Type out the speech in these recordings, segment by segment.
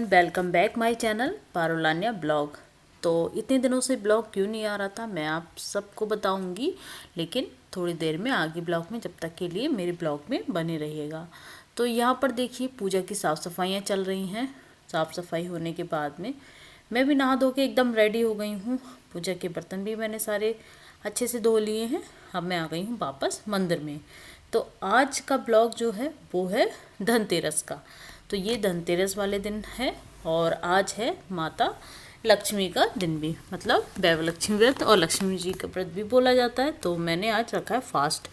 Welcome back my channel Parulanya blog. तो इतने दिनों से ब्लॉग क्यों नहीं आ रहा था मैं आप सबको बताऊंगी, लेकिन थोड़ी देर में आगे ब्लॉग में, जब तक के लिए मेरे ब्लॉग में बने रहिएगा। तो यहाँ पर देखिए पूजा की साफ़ सफाइयाँ चल रही हैं। साफ़ सफाई होने के बाद में मैं भी नहा धो के एकदम रेडी हो गई हूँ। पूजा के बर्तन भी मैंने सारे अच्छे से धो लिए हैं। अब मैं आ गई हूँ वापस मंदिर में। तो आज का ब्लॉग जो है वो है धनतेरस का। तो ये धनतेरस वाले दिन है और आज है माता लक्ष्मी का दिन भी, मतलब वैभव लक्ष्मी व्रत और लक्ष्मी जी का व्रत भी बोला जाता है। तो मैंने आज रखा है फास्ट।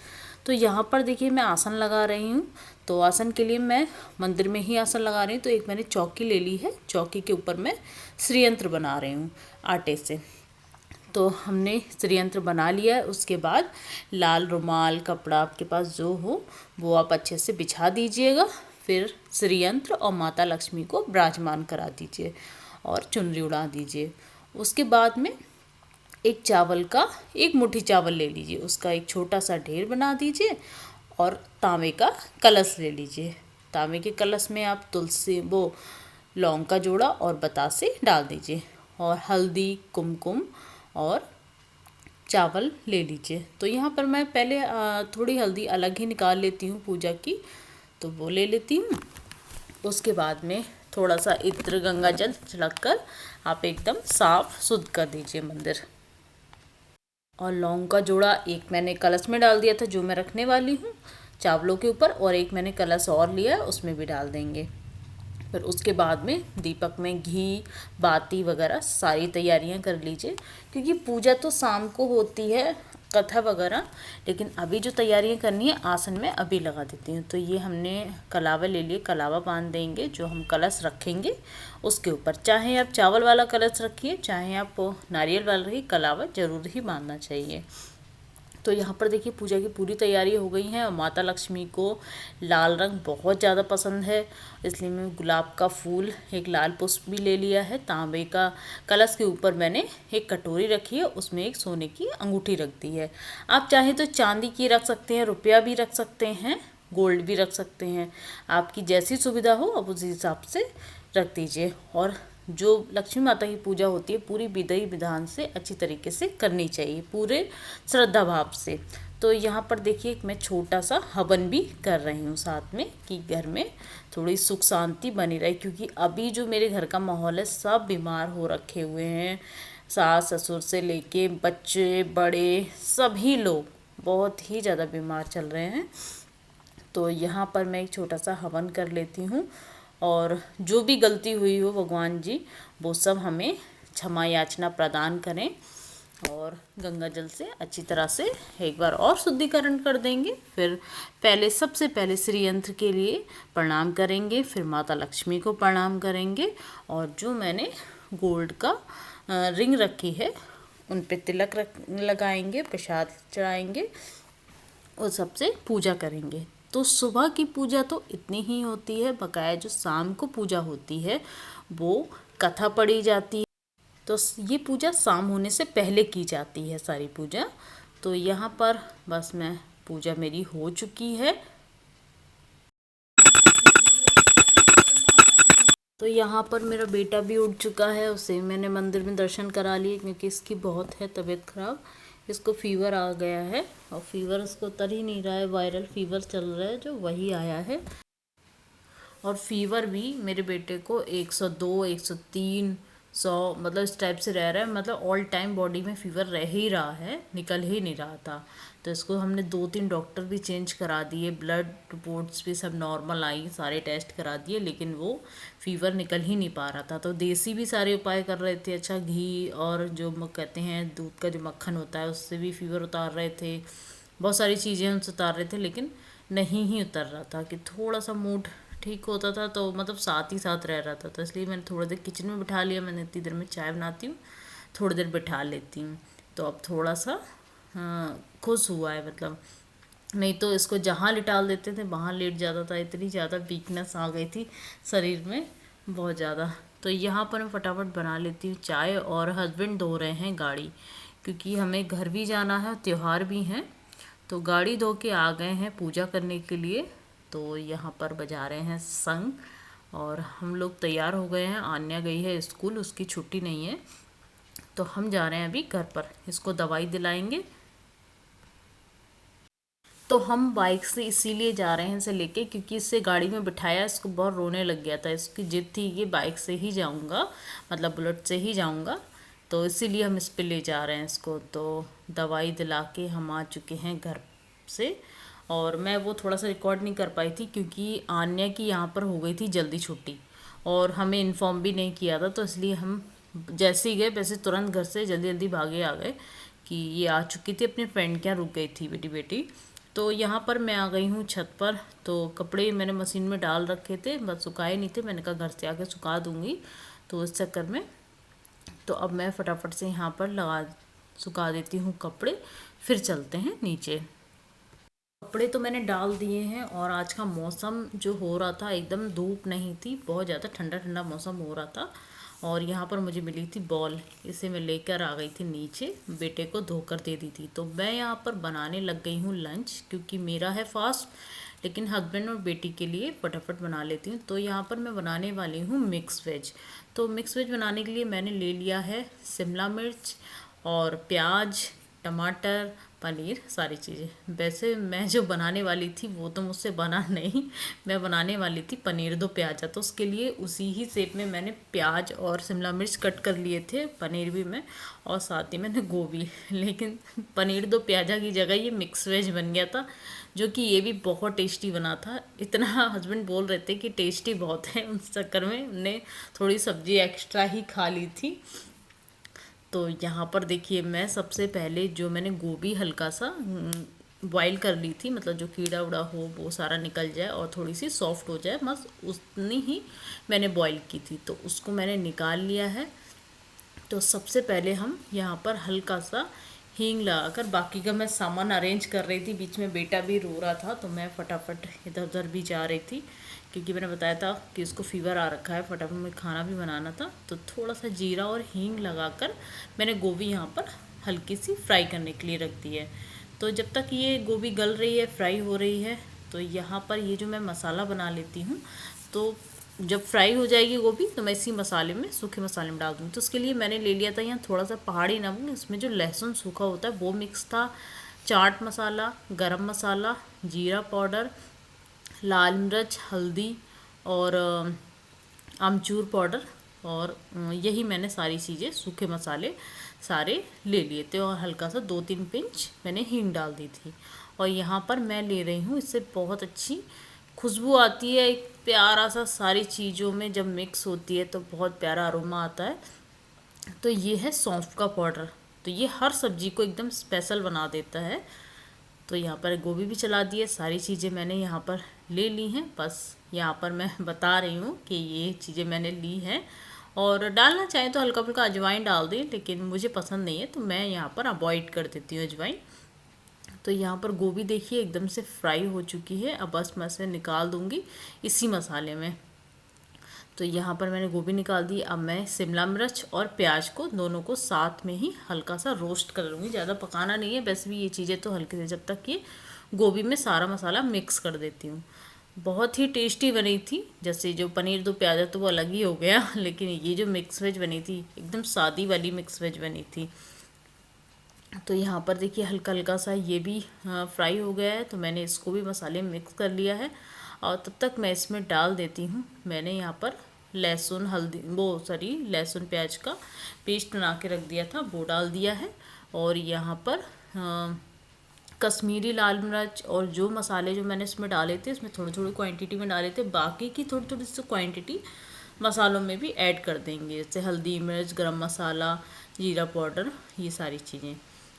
तो यहाँ पर देखिए मैं आसन लगा रही हूँ। तो आसन के लिए मैं मंदिर में ही आसन लगा रही हूँ। तो एक मैंने चौकी ले ली है, चौकी के ऊपर मैं श्रीयंत्र बना रही हूँ आटे से। तो हमने श्रीयंत्र बना लिया है। उसके बाद लाल रुमाल कपड़ा आपके पास जो हो वो आप अच्छे से बिछा दीजिएगा। फिर श्रीयंत्र और माता लक्ष्मी को विराजमान करा दीजिए और चुनरी उड़ा दीजिए। उसके बाद में एक मुट्ठी चावल ले लीजिए, उसका एक छोटा सा ढेर बना दीजिए और तांबे का कलश ले लीजिए। तांबे के कलश में आप तुलसी लौंग का जोड़ा और बतासे डाल दीजिए और हल्दी कुमकुम और चावल ले लीजिए। तो यहाँ पर मैं पहले थोड़ी हल्दी अलग ही निकाल लेती हूँ पूजा की, तो वो ले लेती हूँ। उसके बाद में थोड़ा सा इत्र गंगा जल छिड़क कर आप एकदम साफ शुद्ध कर दीजिए मंदिर। और लौंग का जोड़ा एक मैंने कलश में डाल दिया था जो मैं रखने वाली हूँ चावलों के ऊपर, और एक मैंने कलश और लिया उसमें भी डाल देंगे। फिर उसके बाद में दीपक में घी बाती वगैरह सारी तैयारियां कर लीजिए, क्योंकि पूजा तो शाम को होती है कथा वगैरह, लेकिन अभी जो तैयारियां करनी है आसन में अभी लगा देती हूँ। तो ये हमने कलावा ले लिए, कलावा बांध देंगे जो हम कलश रखेंगे उसके ऊपर। चाहे आप चावल वाला कलश रखिए चाहे आप नारियल वाला रखिए, कलावा ज़रूर ही बांधना चाहिए। तो यहाँ पर देखिए पूजा की पूरी तैयारी हो गई है। और माता लक्ष्मी को लाल रंग बहुत ज़्यादा पसंद है, इसलिए मैं गुलाब का फूल एक लाल पुष्प भी ले लिया है। तांबे का कलश के ऊपर मैंने एक कटोरी रखी है, उसमें एक सोने की अंगूठी रख दी है। आप चाहे तो चांदी की रख सकते हैं, रुपया भी रख सकते हैं, गोल्ड भी रख सकते हैं, आपकी जैसी सुविधा हो आप उसी हिसाब से रख दीजिए। और जो लक्ष्मी माता की पूजा होती है पूरी विधि विधान से अच्छी तरीके से करनी चाहिए, पूरे श्रद्धा भाव से। तो यहाँ पर देखिए मैं छोटा सा हवन भी कर रही हूँ साथ में, कि घर में थोड़ी सुख शांति बनी रहे, क्योंकि अभी जो मेरे घर का माहौल है सब बीमार हो रखे हुए हैं। सास ससुर से लेके बच्चे बड़े सभी लोग बहुत ही ज़्यादा बीमार चल रहे हैं। तो यहाँ पर मैं एक छोटा सा हवन कर लेती हूँ, और जो भी गलती हुई हो भगवान जी वो सब हमें क्षमा याचना प्रदान करें, और गंगा जल से अच्छी तरह से एक बार और शुद्धिकरण कर देंगे। फिर सबसे पहले श्रीयंत्र के लिए प्रणाम करेंगे, फिर माता लक्ष्मी को प्रणाम करेंगे, और जो मैंने गोल्ड का रिंग रखी है उन पे तिलक लगाएंगे, प्रसाद चढ़ाएंगे और सबसे पूजा करेंगे। तो सुबह की पूजा तो इतनी ही होती है, बकाया जो शाम को पूजा होती है वो कथा पढ़ी जाती है। तो ये पूजा शाम होने से पहले की जाती है सारी पूजा। तो यहाँ पर बस मैं पूजा मेरी हो चुकी है। तो यहाँ पर मेरा बेटा भी उठ चुका है, उसे मैंने मंदिर में दर्शन करा लिए, क्योंकि इसकी बहुत है तबीयत ख़राब, इसको फीवर आ गया है और फीवर उसको उतर ही नहीं रहा है, वायरल फीवर चल रहा है जो वही आया है। और फीवर भी मेरे बेटे को 102 103 100 मतलब इस टाइप से रह रहा है, मतलब ऑल टाइम बॉडी में फीवर रह ही रहा है, निकल ही नहीं रहा था। तो इसको हमने 2-3 डॉक्टर भी चेंज करा दिए, ब्लड रिपोर्ट्स भी सब नॉर्मल आई, सारे टेस्ट करा दिए, लेकिन वो फीवर निकल ही नहीं पा रहा था। तो देसी भी सारे उपाय कर रहे थे, अच्छा घी और जो कहते हैं दूध का जो मक्खन होता है उससे भी फीवर उतार रहे थे, बहुत सारी चीज़ें उनसे उतार रहे थे, लेकिन नहीं ही उतर रहा था। कि थोड़ा सा मूड ठीक होता था तो मतलब साथ ही साथ रह रहा था। तो इसलिए मैंने थोड़ी देर किचन में बिठा लिया, मैंने इतनी देर में चाय बनाती हूँ, थोड़ी देर बिठा लेती हूँ। तो अब थोड़ा सा खुश हुआ है, मतलब नहीं तो इसको जहाँ लिटाल देते थे वहाँ लेट जाता था, इतनी ज़्यादा वीकनेस आ गई थी शरीर में बहुत ज़्यादा। तो यहाँ पर मैं फटाफट बना लेती हूँ चाय, और हस्बैंड धो रहे हैं गाड़ी, क्योंकि हमें घर भी जाना है, त्यौहार भी हैं। तो गाड़ी धो के आ गए हैं पूजा करने के लिए। तो यहाँ पर बजा रहे हैं शंख, और हम लोग तैयार हो गए हैं। आन्या गई है स्कूल, उसकी छुट्टी नहीं है, तो हम जा रहे हैं अभी घर पर, इसको दवाई दिलाएंगे। तो हम बाइक से इसीलिए जा रहे हैं इसे लेके, क्योंकि इससे गाड़ी में बिठाया इसको बहुत रोने लग गया था। इसकी जिद थी कि बाइक से ही जाऊंगा, मतलब बुलेट से ही जाऊंगा, तो इसीलिए हम इस पे ले जा रहे हैं इसको। तो दवाई दिला के हम आ चुके हैं घर से। और मैं वो थोड़ा सा रिकॉर्ड नहीं कर पाई थी क्योंकि आन्या की यहाँ पर हो गई थी जल्दी छुट्टी, और हमें इन्फॉर्म भी नहीं किया था, तो इसलिए हम जैसे ही गए वैसे तुरंत घर से जल्दी जल्दी भागे आ गए कि ये आ चुकी थी, अपनी फ्रेंड के यहाँ रुक गई थी बेटी बेटी। तो यहाँ पर मैं आ गई हूँ छत पर। तो कपड़े मैंने मशीन में डाल रखे थे, बस सुखाए नहीं थे, मैंने कहा घर से आके सुखा दूँगी, तो इस चक्कर में तो अब मैं फटाफट से यहाँ पर सुखा देती हूँ कपड़े, फिर चलते हैं नीचे। कपड़े तो मैंने डाल दिए हैं, और आज का मौसम जो हो रहा था, एकदम धूप नहीं थी, बहुत ज़्यादा ठंडा ठंडा मौसम हो रहा था। और यहाँ पर मुझे मिली थी बॉल, इसे मैं लेकर आ गई थी नीचे, बेटे को धोकर दे दी थी। तो मैं यहाँ पर बनाने लग गई हूँ लंच, क्योंकि मेरा है फास्ट, लेकिन हस्बैंड और बेटी के लिए फटाफट बना लेती हूँ। तो यहाँ पर मैं बनाने वाली हूँ मिक्स वेज। तो मिक्स वेज बनाने के लिए मैंने ले लिया है शिमला मिर्च और प्याज, टमाटर, पनीर, सारी चीज़ें। वैसे मैं जो बनाने वाली थी वो तो मुझसे बना नहीं, मैं बनाने वाली थी पनीर दो प्याजा, तो उसके लिए उसी ही शेप में मैंने प्याज और शिमला मिर्च कट कर लिए थे, पनीर भी मैं, और साथ ही मैंने गोभी। लेकिन पनीर दो प्याजा की जगह ये मिक्स वेज बन गया था, जो कि ये भी बहुत टेस्टी बना था। इतना हस्बैंड बोल रहे थे कि टेस्टी बहुत है, उस चक्कर में उन्हें थोड़ी सब्जी एक्स्ट्रा ही खा ली थी। तो यहाँ पर देखिए, मैं सबसे पहले जो मैंने गोभी हल्का सा बॉईल कर ली थी, मतलब जो कीड़ा उड़ा हो वो सारा निकल जाए और थोड़ी सी सॉफ्ट हो जाए, बस उतनी ही मैंने बॉईल की थी, तो उसको मैंने निकाल लिया है। तो सबसे पहले हम यहाँ पर हल्का सा हींग लगाकर, बाकी का मैं सामान अरेंज कर रही थी, बीच में बेटा भी रो रहा था, तो मैं फटाफट इधर उधर भी जा रही थी, क्योंकि मैंने बताया था कि इसको फीवर आ रखा है, फटाफट में खाना भी बनाना था। तो थोड़ा सा जीरा और हींग लगाकर मैंने गोभी यहाँ पर हल्की सी फ्राई करने के लिए रख दी है। तो जब तक ये गोभी गल रही है, फ्राई हो रही है, तो यहाँ पर ये जो मैं मसाला बना लेती हूँ, तो जब फ्राई हो जाएगी गोभी तो मैं इसी मसाले में, सूखे मसाले में डाल दूँगी। तो उसके लिए मैंने ले लिया था यहाँ थोड़ा सा पहाड़ी नमक, इसमें जो लहसुन सूखा होता है वो मिक्स था, चाट मसाला, गरम मसाला, जीरा पाउडर, लाल मिर्च, हल्दी और आमचूर पाउडर, और यही मैंने सारी चीज़ें, सूखे मसाले सारे ले लिए थे, और हल्का सा 2-3 पिंच मैंने हींग डाल दी थी। और यहाँ पर मैं ले रही हूँ, इससे बहुत अच्छी खुशबू आती है, एक प्यारा सा, सारी चीज़ों में जब मिक्स होती है तो बहुत प्यारा अरोमा आता है। तो ये है सौंफ का पाउडर, तो ये हर सब्जी को एकदम स्पेशल बना देता है। तो यहाँ पर गोभी भी चला दी है, सारी चीज़ें मैंने यहाँ पर ले ली हैं, बस यहाँ पर मैं बता रही हूँ कि ये चीज़ें मैंने ली हैं। और डालना चाहें तो हल्का फुल्का अजवाइन डाल दें, लेकिन मुझे पसंद नहीं है, तो मैं यहाँ पर अवॉइड कर देती हूँ अजवाइन। तो यहाँ पर गोभी देखिए एकदम से फ्राई हो चुकी है, अब बस मैं इसे निकाल दूँगी इसी मसाले में। तो यहाँ पर मैंने गोभी निकाल दी, अब मैं शिमला मिर्च और प्याज को दोनों को साथ में ही हल्का सा रोस्ट कर लूँगी, ज़्यादा पकाना नहीं है, वैसे भी ये चीज़ें तो हल्के से, जब तक ये गोभी में सारा मसाला मिक्स कर देती हूँ। बहुत ही टेस्टी बनी थी, जैसे जो पनीर दो प्याज है तो वो अलग ही हो गया, लेकिन ये जो मिक्स वेज बनी थी एकदम सादी वाली मिक्स वेज बनी थी। तो यहाँ पर देखिए हल्का हल्का सा ये भी फ्राई हो गया है, तो मैंने इसको भी मसाले में मिक्स कर लिया है। और तब तक मैं इसमें डाल देती हूँ, मैंने यहाँ पर लहसुन लहसुन प्याज का पेस्ट बना के रख दिया था, वो डाल दिया है। और यहाँ पर कश्मीरी लाल मिर्च और जो मसाले जो मैंने इसमें डाले थे, इसमें थोड़ी थोड़ी क्वांटिटी में डाले थे, बाकी की थोड़ी थोड़ी सी क्वांटिटी मसालों में भी ऐड कर देंगे, जैसे हल्दी, मिर्च, गरम मसाला, जीरा पाउडर, ये सारी चीज़ें।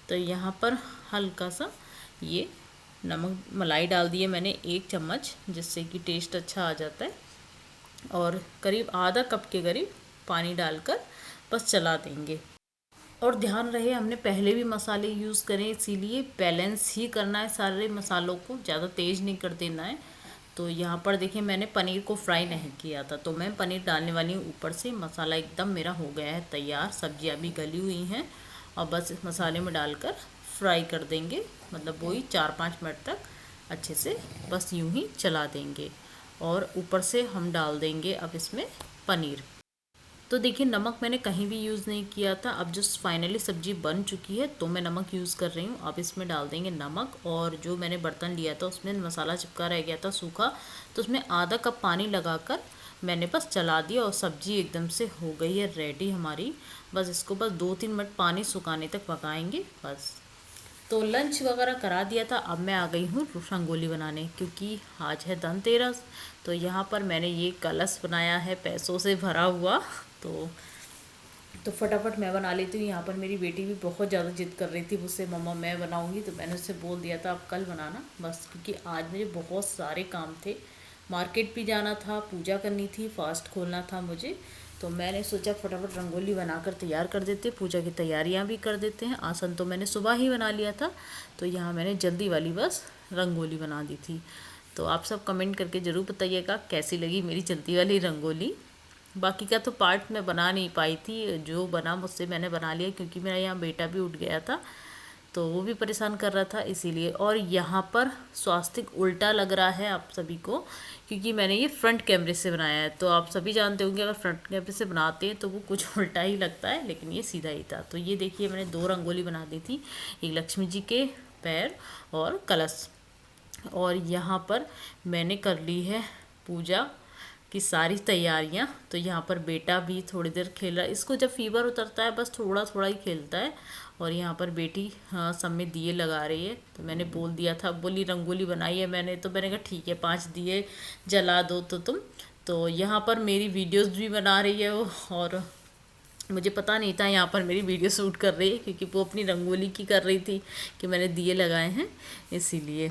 तो यहाँ पर हल्का सा ये नमक मलाई डाल दिए मैंने 1 चम्मच, जिससे कि टेस्ट अच्छा आ जाता है। और करीब आधा कप के करीब पानी डालकर बस चला देंगे। और ध्यान रहे हमने पहले भी मसाले यूज़ करें, इसीलिए बैलेंस ही करना है सारे मसालों को, ज़्यादा तेज़ नहीं कर देना है। तो यहाँ पर देखिए मैंने पनीर को फ्राई नहीं किया था, तो मैं पनीर डालने वाली हूँ ऊपर से। मसाला एकदम मेरा हो गया है तैयार, सब्जियाँ भी गली हुई हैं, और बस इस मसाले में डालकर फ्राई कर देंगे, मतलब वही 4-5 मिनट तक अच्छे से बस यूं ही चला देंगे। और ऊपर से हम डाल देंगे अब इसमें पनीर। तो देखिए नमक मैंने कहीं भी यूज़ नहीं किया था। अब जो फाइनली सब्ज़ी बन चुकी है तो मैं नमक यूज़ कर रही हूँ। अब इसमें डाल देंगे नमक, और जो मैंने बर्तन लिया था उसमें मसाला चिपका रह गया था सूखा, तो उसमें आधा कप पानी लगाकर मैंने बस चला दिया और सब्ज़ी एकदम से हो गई है रेडी हमारी। बस इसको बस 2-3 मिनट पानी सुखाने तक पकाएंगे बस। तो लंच वगैरह करा दिया था। अब मैं आ गई हूँ रंगोली बनाने, क्योंकि आज है धनतेरस। तो यहाँ पर मैंने ये कलश बनाया है पैसों से भरा हुआ। तो फटाफट मैं बना लेती हूँ। यहाँ पर मेरी बेटी भी बहुत ज़्यादा जिद कर रही थी मुझसे, मम्मा मैं बनाऊँगी। तो मैंने उससे बोल दिया था आप कल बनाना बस, क्योंकि आज मुझे बहुत सारे काम थे। मार्केट भी जाना था, पूजा करनी थी, फास्ट खोलना था मुझे। तो मैंने सोचा फटाफट रंगोली बनाकर तैयार कर देते, पूजा की तैयारियां भी कर देते हैं। आसन तो मैंने सुबह ही बना लिया था, तो यहाँ मैंने जल्दी वाली बस रंगोली बना दी थी। तो आप सब कमेंट करके ज़रूर बताइएगा कैसी लगी मेरी जल्दी वाली रंगोली। बाकी का तो पार्ट मैं बना नहीं पाई थी, जो बना मुझसे मैंने बना लिया, क्योंकि मेरा यहाँ बेटा भी उठ गया था तो वो भी परेशान कर रहा था इसीलिए। और यहाँ पर स्वास्तिक उल्टा लग रहा है आप सभी को, क्योंकि मैंने ये फ्रंट कैमरे से बनाया है। तो आप सभी जानते होंगे अगर फ्रंट कैमरे से बनाते हैं तो वो कुछ उल्टा ही लगता है, लेकिन ये सीधा ही था। तो ये देखिए मैंने 2 रंगोली बना दी थी, एक लक्ष्मी जी के पैर और कलश। और यहाँ पर मैंने कर ली है पूजा की सारी तैयारियां। तो यहाँ पर बेटा भी थोड़ी देर खेल रहा है, इसको जब फीवर उतरता है बस थोड़ा थोड़ा ही खेलता है। और यहाँ पर बेटी हाँ सब में दिए लगा रही है। तो मैंने बोल दिया था, बोली रंगोली बनाई है मैंने, तो मैंने कहा ठीक है 5 दिए जला दो तो तुम। तो यहाँ पर मेरी वीडियोस भी बना रही है वो, और मुझे पता नहीं था यहाँ पर मेरी वीडियो शूट कर रही है, क्योंकि वो अपनी रंगोली की कर रही थी कि मैंने दिए लगाए हैं इसीलिए।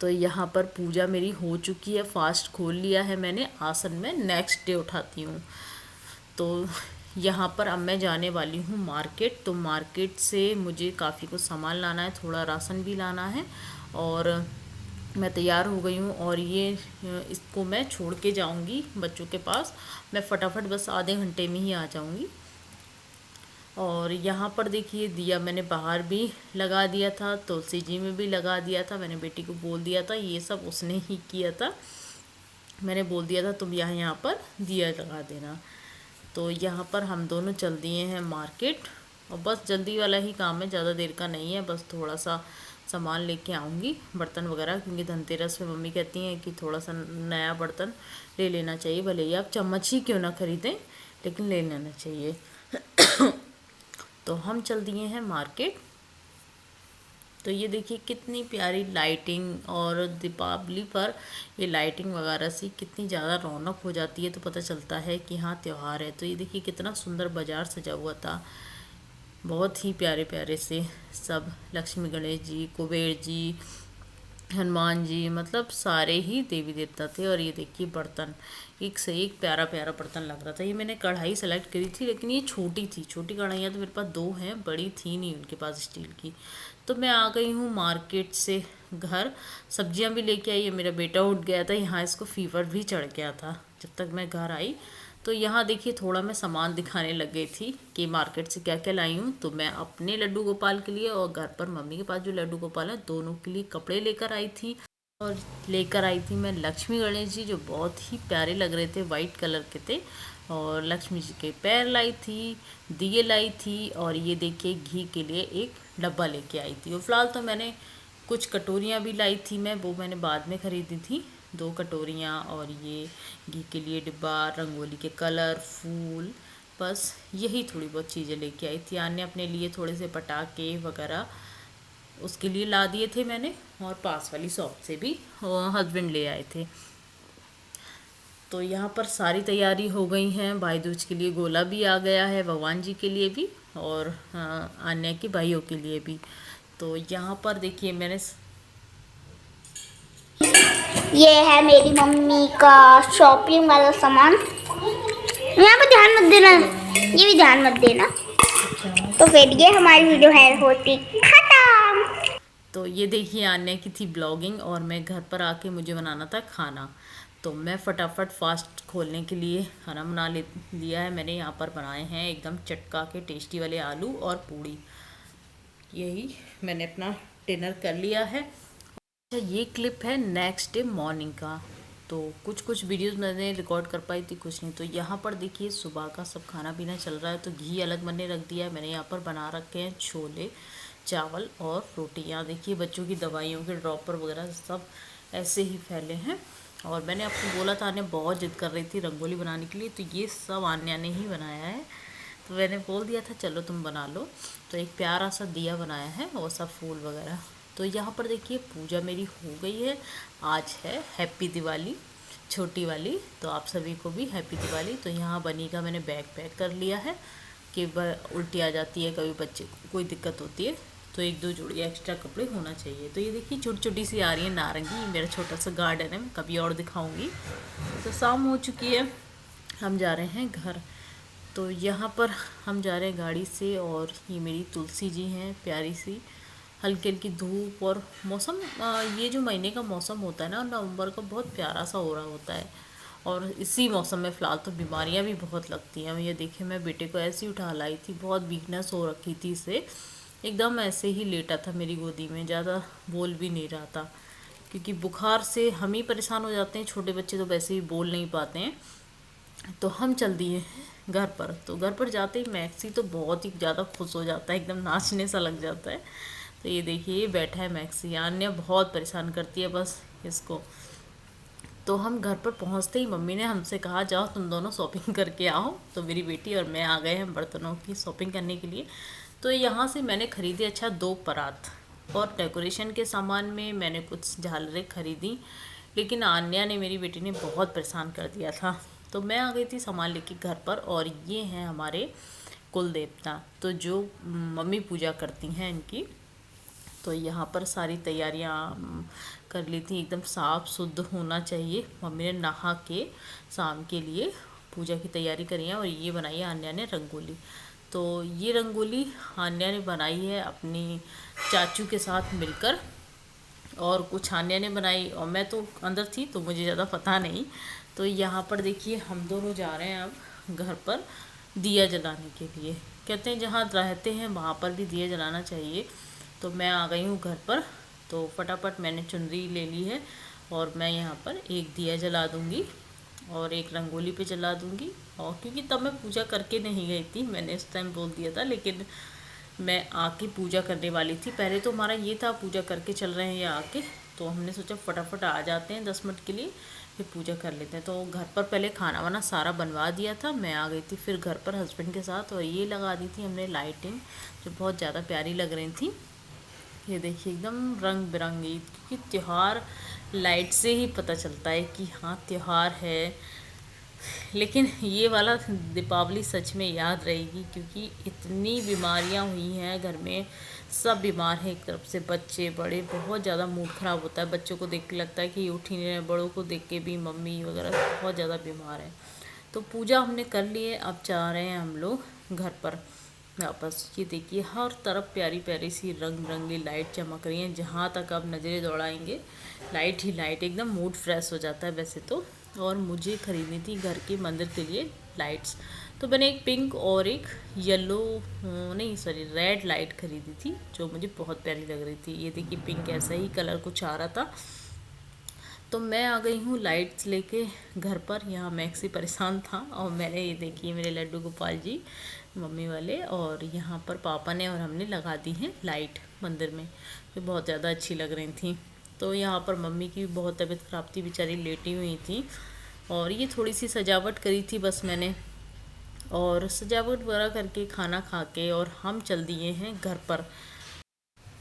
तो यहाँ पर पूजा मेरी हो चुकी है, फास्ट खोल लिया है मैंने आसन में, नेक्स्ट डे उठाती हूँ। तो यहाँ पर अब मैं जाने वाली हूँ मार्केट। तो मार्केट से मुझे काफ़ी कुछ सामान लाना है, थोड़ा राशन भी लाना है। और मैं तैयार हो गई हूँ, और ये इसको मैं छोड़ के जाऊँगी बच्चों के पास। मैं फटाफट बस आधे घंटे में ही आ जाऊँगी। और यहाँ पर देखिए दिया मैंने बाहर भी लगा दिया था, तुलसी जी में भी लगा दिया था। मैंने बेटी को बोल दिया था, ये सब उसने ही किया था। मैंने बोल दिया था तुम यहाँ पर दिया लगा देना। तो यहाँ पर हम दोनों चल दिए हैं मार्केट, और बस जल्दी वाला ही काम है, ज़्यादा देर का नहीं है। बस थोड़ा सा सामान लेके आऊँगी, बर्तन वगैरह, क्योंकि धनतेरस पे मम्मी कहती हैं कि थोड़ा सा नया बर्तन ले लेना चाहिए, भले ही आप चम्मच ही क्यों ना ख़रीदें, लेकिन ले लेना चाहिए। तो हम चल दिए हैं मार्केट। तो ये देखिए कितनी प्यारी लाइटिंग, और दीपावली पर ये लाइटिंग वगैरह से कितनी ज़्यादा रौनक हो जाती है, तो पता चलता है कि हाँ त्यौहार है। तो ये देखिए कितना सुंदर बाज़ार सजा हुआ था, बहुत ही प्यारे प्यारे से सब, लक्ष्मी गणेश जी, कुबेर जी, हनुमान जी, मतलब सारे ही देवी देवता थे। और ये देखिए बर्तन, एक से एक प्यारा प्यारा बर्तन लग रहा था। ये मैंने कढ़ाई सेलेक्ट करी थी, लेकिन ये छोटी थी, छोटी कढ़ाइयाँ तो मेरे पास 2 हैं, बड़ी थी नहीं उनके पास स्टील की। तो मैं आ गई हूँ मार्केट से घर, सब्जियाँ भी लेके आई है। मेरा बेटा उठ गया था, यहाँ इसको फीवर भी चढ़ गया था जब तक मैं घर आई। तो यहाँ देखिए थोड़ा मैं सामान दिखाने लग गई थी कि मार्केट से क्या क्या लाई हूँ। तो मैं अपने लड्डू गोपाल के लिए और घर पर मम्मी के पास जो लड्डू गोपाल है दोनों के लिए कपड़े लेकर आई थी। और लेकर आई थी मैं लक्ष्मी गणेश जी, जो बहुत ही प्यारे लग रहे थे, वाइट कलर के थे। और लक्ष्मी जी के पैर लाई थी, दिए लाई थी। और ये देखिए घी के लिए एक डब्बा लेके आई थी। और फिलहाल तो मैंने कुछ कटोरियाँ भी लाई थी, मैं वो मैंने बाद में ख़रीदी थी, 2 कटोरियाँ। और ये घी के लिए डिब्बा, रंगोली के कलर, फूल, बस यही थोड़ी बहुत चीज़ें लेके आई थी। अन्य अपने लिए थोड़े से पटाखे वगैरह उसके लिए ला दिए थे मैंने, और पास वाली शॉप से भी हस्बैंड ले आए थे। तो यहाँ पर सारी तैयारी हो गई है। भाई दूज के लिए गोला भी आ गया है, भगवान जी के लिए भी, और अन्य के भाइयों के लिए भी। तो यहाँ पर देखिए मैंने ये है मेरी मम्मी का शॉपिंग वाला सामान। यहाँ पे ध्यान मत देना, ये भी ध्यान मत देना। तो फिर ये हमारी वीडियो है होती खत्म। तो ये देखिए आन्या की थी ब्लॉगिंग, और मैं घर पर आके मुझे बनाना था खाना। तो मैं फटाफट फास्ट खोलने के लिए खाना बना लिया है मैंने। यहाँ पर बनाए हैं एकदम चटका के टेस्टी वाले आलू और पूड़ी। यही मैंने अपना डिनर कर लिया है। अच्छा ये क्लिप है नेक्स्ट डे मॉर्निंग का। तो कुछ कुछ वीडियोस मैंने रिकॉर्ड कर पाई थी, कुछ नहीं। तो यहाँ पर देखिए सुबह का सब खाना पीना चल रहा है। तो घी अलग बनने रख दिया है मैंने। यहाँ पर बना रखे हैं छोले, चावल और रोटी। यहाँ देखिए बच्चों की दवाइयों के ड्रॉपर वगैरह सब ऐसे ही फैले हैं। और मैंने आपको बोला था, आन्या बहुत जिद कर रही थी रंगोली बनाने के लिए, तो ये सब आन्या ने ही बनाया है। तो मैंने बोल दिया था चलो तुम बना लो। तो एक प्यारा सा दिया बनाया है और सब फूल वगैरह। तो यहाँ पर देखिए पूजा मेरी हो गई है। आज है हैप्पी दिवाली छोटी वाली, तो आप सभी को भी हैप्पी दिवाली। तो यहाँ बनी का मैंने बैग पैक कर लिया है कि उल्टी आ जाती है कभी, बच्चे को कोई दिक्कत होती है तो एक दो जोड़ी एक्स्ट्रा कपड़े होना चाहिए। तो ये देखिए छोटी छोटी सी आ रही है नारंगी, ये मेरा छोटा सा गार्डन है, मैं कभी और दिखाऊंगी। तो शाम हो चुकी है, हम जा रहे हैं घर। तो यहाँ पर हम जा रहे हैं गाड़ी से। और ये मेरी तुलसी जी हैं प्यारी सी। हल्की हल्की धूप और मौसम, ये जो महीने का मौसम होता है ना नवंबर का, बहुत प्यारा सा हो रहा होता है। और इसी मौसम में फ़िलहाल तो बीमारियां भी बहुत लगती हैं। ये देखिए मैं बेटे को ऐसे ही उठा लाई थी, बहुत वीकनेस हो रखी थी इसे, एकदम ऐसे ही लेटा था मेरी गोदी में, ज़्यादा बोल भी नहीं रहा था। क्योंकि बुखार से हम ही परेशान हो जाते हैं, छोटे बच्चे तो वैसे ही बोल नहीं पाते हैं। तो हम चल दिए घर पर। तो घर पर जाते ही मैक्सी तो बहुत ही ज़्यादा खुश हो जाता है, एकदम नाचने सा लग जाता है। तो ये देखिए ये बैठा है मैक्सी, अन्य बहुत परेशान करती है बस इसको। तो हम घर पर पहुंचते ही मम्मी ने हमसे कहा जाओ तुम दोनों शॉपिंग करके आओ। तो मेरी बेटी और मैं आ गए हैं बर्तनों की शॉपिंग करने के लिए। तो यहाँ से मैंने ख़रीदे 2 परात, और डेकोरेशन के सामान में मैंने कुछ झालरें खरीदी। लेकिन आन्या ने, मेरी बेटी ने बहुत परेशान कर दिया था। तो मैं आ गई थी सामान लेके घर पर। और ये हैं हमारे कुल देवता, तो जो मम्मी पूजा करती हैं इनकी। तो यहाँ पर सारी तैयारियाँ कर ली थी, एकदम साफ़ शुद्ध होना चाहिए। मम्मी ने नहा के शाम के लिए पूजा की तैयारी करी है। और ये बनाई है आन्या ने रंगोली। तो ये रंगोली आन्या ने बनाई है अपनी चाचू के साथ मिलकर, और कुछ आन्या ने बनाई और मैं तो अंदर थी तो मुझे ज़्यादा पता नहीं। तो यहाँ पर देखिए हम दोनों जा रहे हैं अब घर पर दिया जलाने के लिए। कहते हैं जहाँ रहते हैं वहाँ पर भी दिया जलाना चाहिए। तो मैं आ गई हूँ घर पर। तो फटाफट मैंने चुनरी ले ली है और मैं यहाँ पर एक दिया जला दूँगी और एक रंगोली पे जला दूँगी। और क्योंकि तब मैं पूजा करके नहीं गई थी, मैंने इस टाइम बोल दिया था, लेकिन मैं आके पूजा करने वाली थी। पहले तो हमारा ये था पूजा करके चल रहे हैं या आके, तो हमने सोचा फटाफट आ जाते हैं 10 मिनट के लिए, फिर पूजा कर लेते हैं। तो घर पर पहले खाना वाना सारा बनवा दिया था, मैं आ गई थी फिर घर पर हस्बैंड के साथ। और ये लगा दी थी हमने लाइटिंग, जो बहुत ज़्यादा प्यारी लग रही थी। ये देखिए एकदम रंग बिरंगी, क्योंकि त्यौहार लाइट से ही पता चलता है कि हाँ त्यौहार है। लेकिन ये वाला दीपावली सच में याद रहेगी, क्योंकि इतनी बीमारियां हुई हैं घर में, सब बीमार हैं। एक तरफ से बच्चे बड़े, बहुत ज़्यादा मूड ख़राब होता है। बच्चों को देख के लगता है कि उठ ही नहीं रहे, बड़ों को देख के भी मम्मी वगैरह बहुत ज़्यादा बीमार है। तो पूजा हमने कर ली है, अब जा रहे हैं हम लोग घर पर वापस। ये देखिए हर तरफ प्यारी प्यारी सी रंग बिरंगी लाइट चमक रही हैं, जहाँ तक आप नज़रें दौड़ाएंगे लाइट ही लाइट, एकदम मूड फ्रेश हो जाता है वैसे तो। और मुझे ख़रीदनी थी घर के मंदिर के लिए लाइट्स, तो मैंने एक पिंक और एक येलो नहीं सॉरी रेड लाइट खरीदी थी, जो मुझे बहुत प्यारी लग रही थी। ये देखिए पिंक ऐसा ही कलर कुछ आ रहा था। तो मैं आ गई हूँ लाइट्स लेके घर पर। यहाँ मैक्सी परेशान था और मैंने, ये देखिए मेरे लड्डू गोपाल जी मम्मी वाले, और यहाँ पर पापा ने और हमने लगा दी हैं लाइट मंदिर में, जो बहुत ज़्यादा अच्छी लग रही थी। तो यहाँ पर मम्मी की भी बहुत तबीयत ख़राब थी, बेचारी लेटी हुई थी। और ये थोड़ी सी सजावट करी थी बस मैंने, और सजावट वगैरह करके खाना खा के और हम चल दिए हैं घर पर।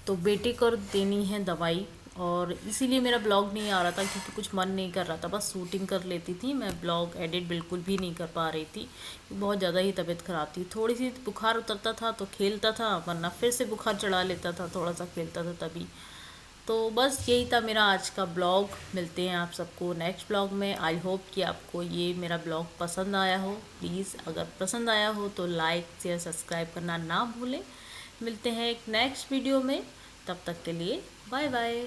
तो बेटे को देनी है दवाई, और इसीलिए मेरा ब्लॉग नहीं आ रहा था, क्योंकि कुछ मन नहीं कर रहा था, बस शूटिंग कर लेती थी मैं, ब्लॉग एडिट बिल्कुल भी नहीं कर पा रही थी, बहुत ज़्यादा ही तबीयत ख़राब थी। थोड़ी सी बुखार उतरता था तो खेलता था, वरना फिर से बुखार चढ़ा लेता था, थोड़ा सा खेलता था तभी। तो बस यही था मेरा आज का ब्लॉग। मिलते हैं आप सबको नेक्स्ट ब्लॉग में। आई होप कि आपको ये मेरा ब्लॉग पसंद आया हो। प्लीज़ अगर पसंद आया हो तो लाइक शेयर सब्सक्राइब करना ना भूलें। मिलते हैं एक नेक्स्ट वीडियो में, तब तक के लिए बाय बाय।